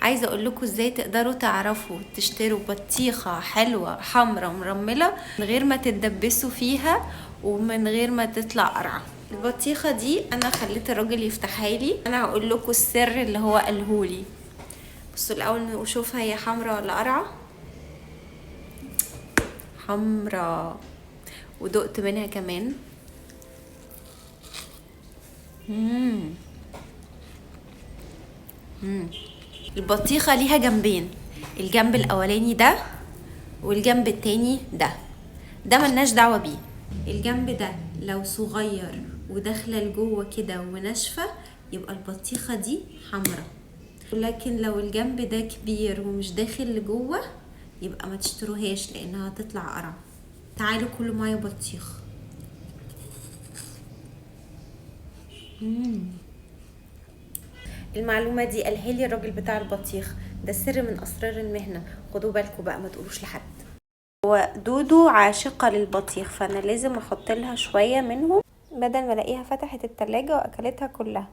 عايزه اقول لكم ازاي تقدروا تعرفوا تشتروا بطيخه حلوه حمرا مرمله من غير ما تتدبسوا فيها ومن غير ما تطلع قرعه. البطيخه دي انا خليت الراجل يفتحها لي. انا هقول لكم السر اللي هو قالهولي. بصوا الاول نشوفها هي حمرا ولا قرعه. حمرا، ودقت منها كمان. البطيخة ليها جنبين، الجنب الاولاني ده والجنب التاني ده ملناش دعوة بيه. الجنب ده لو صغير وداخله لجوه كده وناشفه يبقى البطيخة دي حمرا، لكن لو الجنب ده كبير ومش داخل لجوه يبقى ما تشتروهاش لانها هتطلع قرع. تعالوا كلوا معايا بطيخ. المعلومه دي قالها لي الراجل بتاع البطيخ، ده سر من اسرار المهنه، خدوا بالكم بقى ما تقولوش لحد. هو دودو عاشقه للبطيخ فانا لازم احط لها شويه منهم بدل ما الاقيها فتحت التلاجة واكلتها كلها.